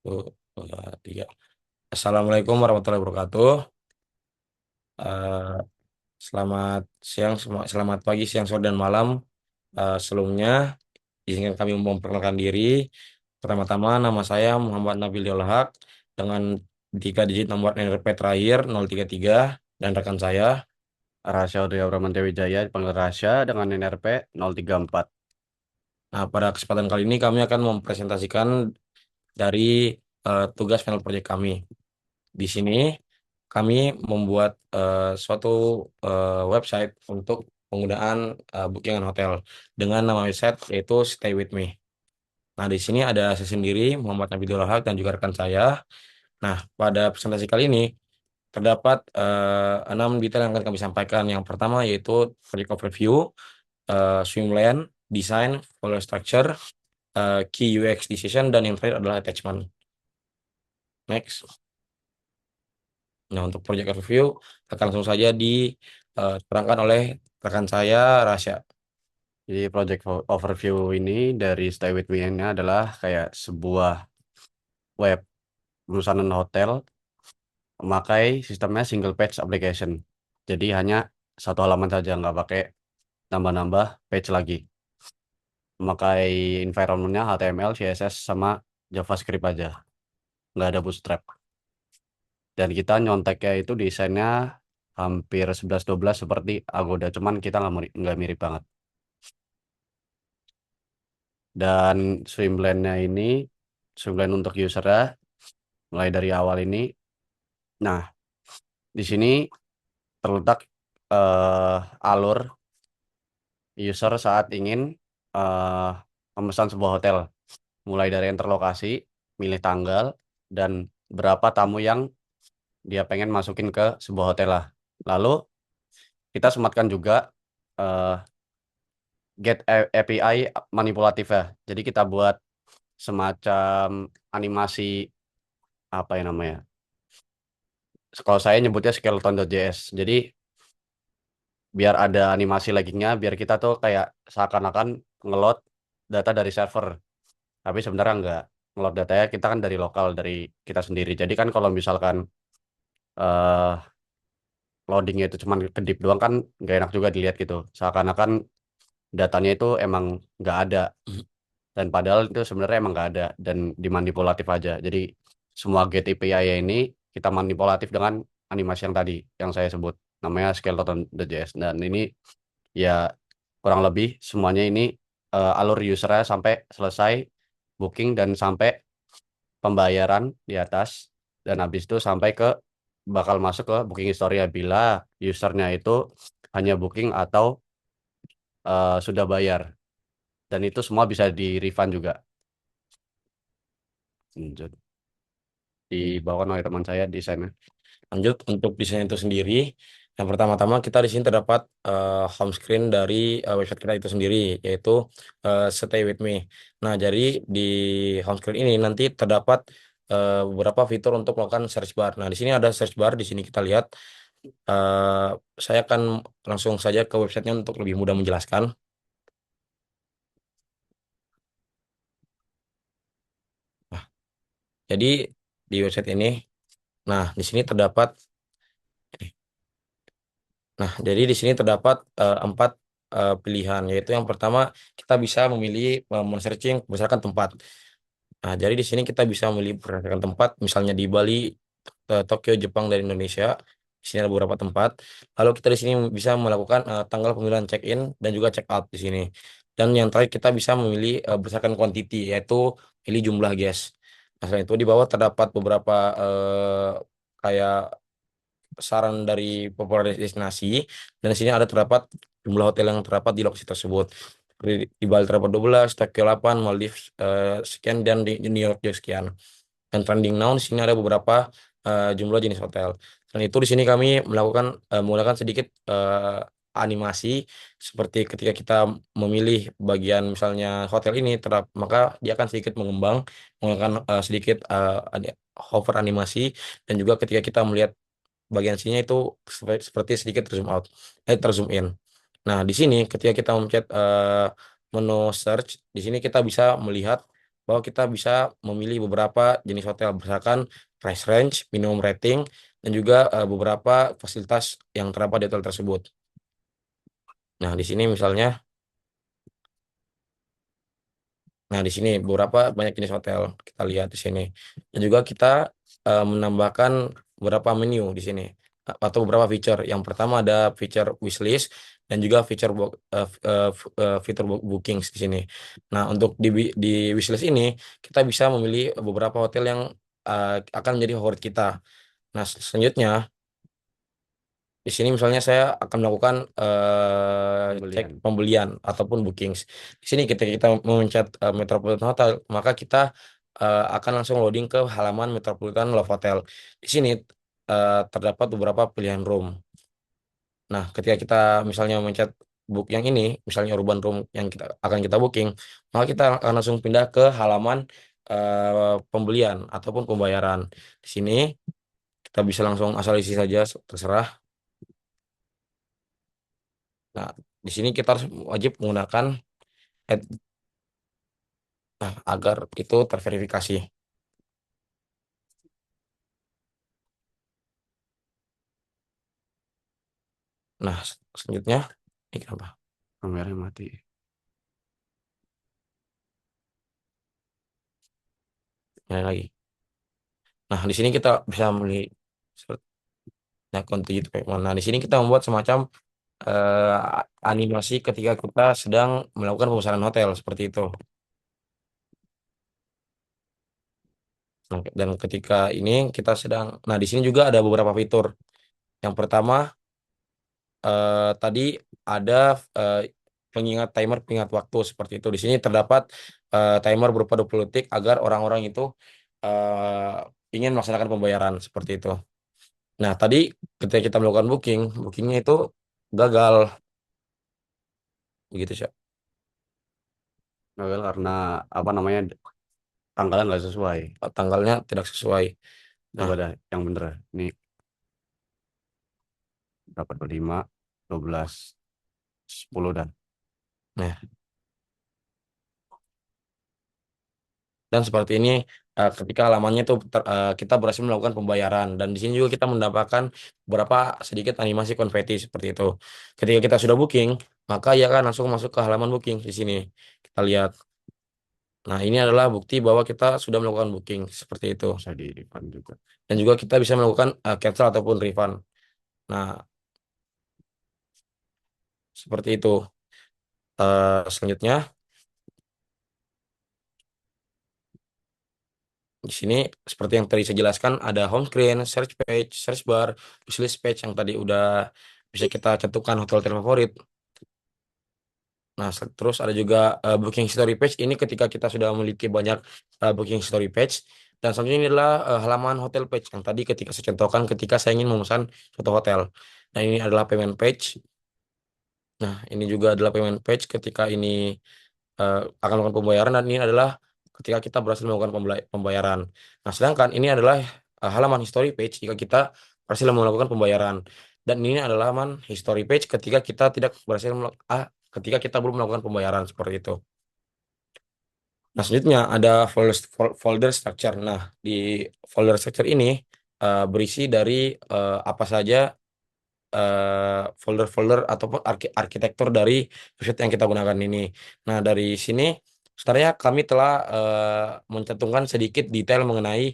Tuh, tiga. Assalamualaikum warahmatullahi wabarakatuh. Eh, Selamat siang, selamat pagi, siang, sore, dan malam. Sebelumnya, izinkan kami memperkenalkan diri. Pertama-tama, nama saya Muhammad Nabil Haq dengan 3 digit nomor NRP terakhir 033 dan rekan saya. Rasya Udaya Bramantya Wijaya dipanggil Rasya dengan NRP 034. Nah, pada kesempatan kali ini kami akan mempresentasikan dari tugas final project kami. Di sini kami membuat suatu website untuk penggunaan bookingan hotel dengan nama website yaitu Stay With Me. Nah, di sini ada saya sendiri, Muhammad Nabidul Haq, dan juga rekan saya. Nah, pada presentasi kali ini terdapat 6 detail yang akan kami sampaikan. Yang pertama yaitu project overview, swimlane, design, follow structure, key UX decision, dan yang terakhir adalah attachment. Next. Nah, untuk project overview akan langsung saja diterangkan oleh rekan saya, Rasya. Jadi project overview ini dari Stay With Me ini adalah kayak sebuah web pemesanan hotel memakai sistemnya single page application. Jadi hanya satu halaman saja, nggak pakai nambah-nambah page lagi. Memakai environmentnya HTML, CSS, sama JavaScript aja. Nggak ada Bootstrap. Dan kita nyonteknya itu desainnya hampir 11-12 seperti Agoda, cuman kita nggak mirip banget. Dan swimlane-nya ini, swimlane untuk usernya, mulai dari awal ini. Nah, di sini terletak eh, alur user saat ingin eh, memesan sebuah hotel. Mulai dari enter lokasi, milih tanggal, dan berapa tamu yang dia pengen masukin ke sebuah hotel lah. Lalu kita sematkan juga eh, get API manipulatif ya. Jadi kita buat semacam animasi apa ya namanya? Kalau saya nyebutnya skeleton.js. Jadi biar ada animasi laggingnya, biar kita tuh kayak seakan-akan ngeload data dari server. Tapi sebenarnya nggak. Ngeload datanya kita kan dari lokal, dari kita sendiri. Jadi kan kalau misalkan eh loadingnya itu cuma kedip doang kan nggak enak juga dilihat gitu. Seakan-akan datanya itu emang nggak ada. Dan padahal itu sebenarnya emang nggak ada dan dimanipulatif aja. Jadi semua get API ini kita manipulatif dengan animasi yang tadi yang saya sebut namanya skeleton.js. Dan ini ya kurang lebih semuanya ini alur usernya sampai selesai booking dan sampai pembayaran di atas dan habis itu sampai ke bakal masuk ke booking history bila usernya itu hanya booking atau sudah bayar dan itu semua bisa di refund juga. Lanjut. Dibawakan oleh teman saya desainnya. Lanjut untuk desain itu sendiri. Yang pertama-tama kita di sini terdapat home screen dari website kita itu sendiri, yaitu Stay With Me. Nah, jadi di home screen ini nanti terdapat beberapa fitur untuk melakukan search bar. Nah, di sini ada search bar. Di sini kita lihat. Eh, saya akan langsung saja ke websitenya untuk lebih mudah menjelaskan. Nah, jadi di website ini, nah di sini terdapat, nah jadi di sini terdapat 4 pilihan, yaitu yang pertama kita bisa memilih men-searching berdasarkan tempat. Nah, jadi di sini kita bisa memilih berdasarkan tempat, misalnya di Bali, Tokyo, Jepang, dan Indonesia. Di sini ada beberapa tempat. Lalu kita di sini bisa melakukan tanggal pemilihan check-in dan juga check-out di sini. Dan yang terakhir kita bisa memilih berdasarkan quantity, yaitu pilih jumlah guest. Nah, selain itu di bawah terdapat beberapa kayak saran dari populer destinasi, dan di sini ada terdapat jumlah hotel yang terdapat di lokasi tersebut. Di Bali terdapat 12, Tokyo 8, Maldives sekian, dan di New York juga sekian. Dan trending now di sini ada beberapa jumlah jenis hotel. Selain itu di sini kami menggunakan sedikit animasi, seperti ketika kita memilih bagian misalnya hotel ini maka dia akan sedikit menggunakan sedikit hover animasi, dan juga ketika kita melihat bagian sininya itu seperti sedikit zoom out, terzoom in. Nah, di sini ketika kita mencet menu search, di sini kita bisa melihat bahwa kita bisa memilih beberapa jenis hotel berdasarkan price range, minimum rating, dan juga beberapa fasilitas yang terdapat di hotel tersebut. Nah, di sini misalnya, nah di sini beberapa banyak jenis hotel kita lihat di sini. Dan juga kita menambahkan beberapa menu di sini atau beberapa feature. Yang pertama ada feature wishlist dan juga fitur bookings di sini. Nah, untuk di wishlist ini kita bisa memilih beberapa hotel yang akan menjadi favorit kita. Nah, selanjutnya di sini misalnya saya akan melakukan cek Pembelian. pembelian ataupun bookings. Di sini ketika kita memencet Metropolitan Hotel, maka kita akan langsung loading ke halaman Metropolitan Love Hotel. Di sini terdapat beberapa pilihan room. Nah, ketika kita misalnya memencet book yang ini, misalnya urban room yang kita akan kita booking, maka kita akan langsung pindah ke halaman pembelian ataupun pembayaran. Di sini kita bisa langsung asal isi saja, terserah. Nah, di sini kita harus wajib menggunakan ad, nah, agar itu terverifikasi. Nah, selanjutnya, ini kenapa? Kameranya mati. Ini lagi. Nah, di sini kita bisa memilih nah, continue to payment. Nah, di sini kita membuat semacam eh, animasi ketika kita sedang melakukan pemesanan hotel seperti itu. Nah, dan ketika ini kita sedang, nah di sini juga ada beberapa fitur. Yang pertama tadi ada eh, pengingat waktu seperti itu. Di sini terdapat timer berupa 20 detik agar orang-orang itu ingin melaksanakan pembayaran seperti itu. Nah, tadi ketika kita melakukan bookingnya itu gagal begitu sih. Gagal karena apa namanya, tanggalnya nggak sesuai. Tanggalnya tidak sesuai. Nah, Coba dah yang bener. Ini dapat 25, 12, 10 dan. nah, dan seperti ini ketika halamannya itu kita berhasil melakukan pembayaran dan di sini juga kita mendapatkan beberapa sedikit animasi konfeti seperti itu. Ketika kita sudah booking, maka ia akan langsung masuk ke halaman booking di sini. Kita lihat. Nah, ini adalah bukti bahwa kita sudah melakukan booking seperti itu. Bisa di refund juga. Dan juga kita bisa melakukan cancel ataupun refund. Nah, seperti itu. Selanjutnya di sini seperti yang tadi saya jelaskan ada home screen, search page, search bar, wishlist page yang tadi udah bisa kita cantumkan hotel favorit. Nah, terus ada juga booking history page. Ini ketika kita sudah memiliki banyak booking history page. Dan selanjutnya ini adalah halaman hotel page yang tadi ketika saya contohkan ketika saya ingin memesan suatu hotel. Nah, ini adalah payment page. Nah, ini juga adalah payment page ketika ini akan melakukan pembayaran dan ini adalah ketika kita berhasil melakukan pembayaran. Nah, sedangkan ini adalah halaman history page jika kita berhasil melakukan pembayaran. Dan ini adalah halaman history page ketika kita tidak berhasil ketika kita belum melakukan pembayaran seperti itu. Nah, selanjutnya ada folder structure. Nah, di folder structure ini berisi dari apa saja folder-folder ataupun arsitektur dari website yang kita gunakan ini. Nah, dari sini sebenarnya kami telah mencantumkan sedikit detail mengenai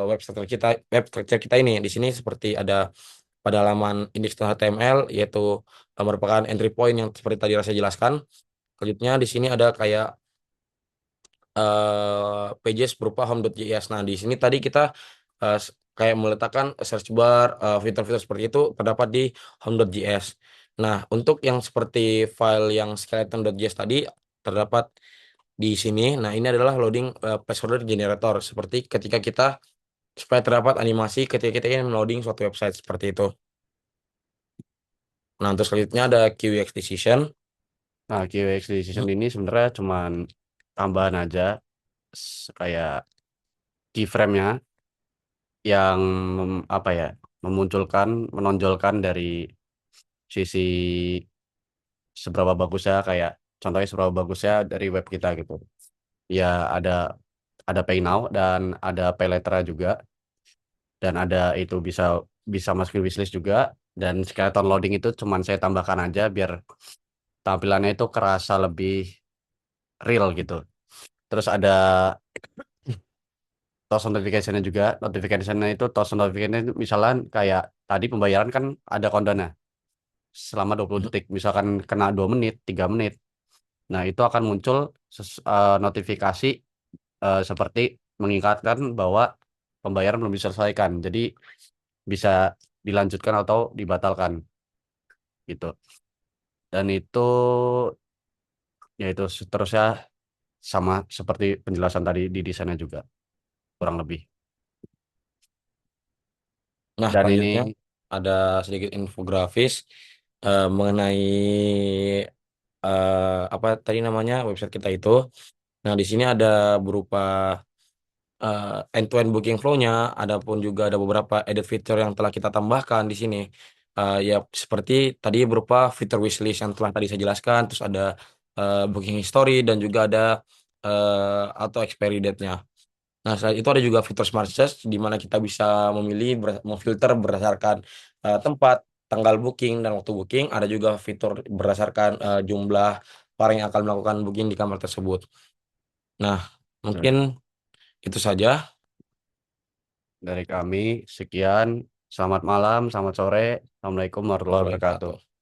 web structure kita ini. Di sini seperti ada pada halaman index.html yaitu merupakan entry point yang seperti tadi saya jelaskan. Selanjutnya di sini ada kayak pages berupa home.js. Nah, di sini tadi kita kayak meletakkan search bar, fitur-fitur seperti itu terdapat di home.js. Nah, untuk yang seperti file yang skeleton.js tadi terdapat di sini. Nah, ini adalah loading placeholder generator seperti ketika kita supaya terdapat animasi ketika kita ingin loading suatu website seperti itu. Nah, untuk selanjutnya ada QX decision. Nah, QX decision ini sebenarnya cuman tambahan aja, kayak keyframe-nya yang apa ya, menonjolkan dari sisi seberapa bagusnya, kayak contohnya seberapa bagusnya dari web kita gitu. Ya ada Pay Now dan ada Pay Later juga, dan ada itu bisa bisa masukin wishlist juga, dan skeleton loading itu cuman saya tambahkan aja biar tampilannya itu kerasa lebih real gitu. Terus ada toast notification-nya juga. Notification-nya itu toast notification itu misalkan kayak tadi pembayaran kan ada countdown-nya selama 20 Hmm. detik. Misalkan kena 2 menit, 3 menit. Nah, itu akan muncul notifikasi seperti mengingatkan bahwa pembayaran belum diselesaikan. Jadi bisa dilanjutkan atau dibatalkan gitu. Dan itu ya itu seterusnya sama seperti penjelasan tadi di desainnya juga kurang lebih. Nah, Dan selanjutnya ini ada sedikit infografis mengenai apa tadi namanya website kita itu. Nah, di sini ada berupa end-to-end booking flow-nya, adapun juga ada beberapa edit feature yang telah kita tambahkan di sini. Ya seperti tadi berupa fitur wishlist yang telah tadi saya jelaskan, terus ada booking history dan juga ada auto expiry date-nya. Nah, selain itu ada juga fitur Smart Search di mana kita bisa memilih memfilter berdasarkan tempat, tanggal booking dan waktu booking. Ada juga fitur berdasarkan jumlah orang yang akan melakukan booking di kamar tersebut. Nah, mungkin itu saja. dari kami sekian. Selamat malam, selamat sore. Assalamualaikum warahmatullahi Warahmatullahi wabarakatuh. wabarakatuh.